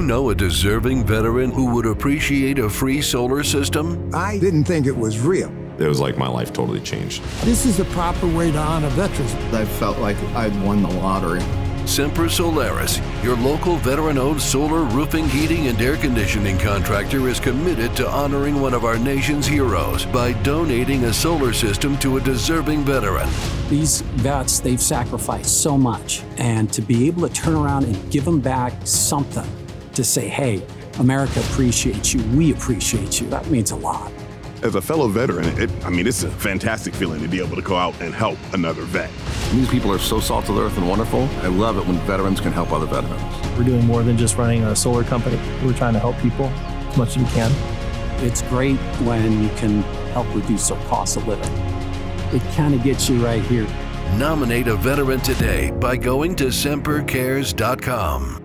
know a deserving veteran who would appreciate a free solar system? I didn't think it was real. It was like my life totally changed. This is the proper way to honor veterans. I felt like I'd won the lottery. Semper Solaris, your local veteran-owned solar roofing, heating, and air conditioning contractor, is committed to honoring one of our nation's heroes by donating a solar system to a deserving veteran. These vets, they've sacrificed so much, and to be able to turn around and give them back something to say, hey, America appreciates you, we appreciate you, that means a lot. As a fellow veteran, it's a fantastic feeling to be able to go out and help another vet. These people are so salt of the earth and wonderful. I love it when veterans can help other veterans. We're doing more than just running a solar company. We're trying to help people as much as we can. It's great when you can help reduce their cost of living. It kind of gets you right here. Nominate a veteran today by going to sempercares.com.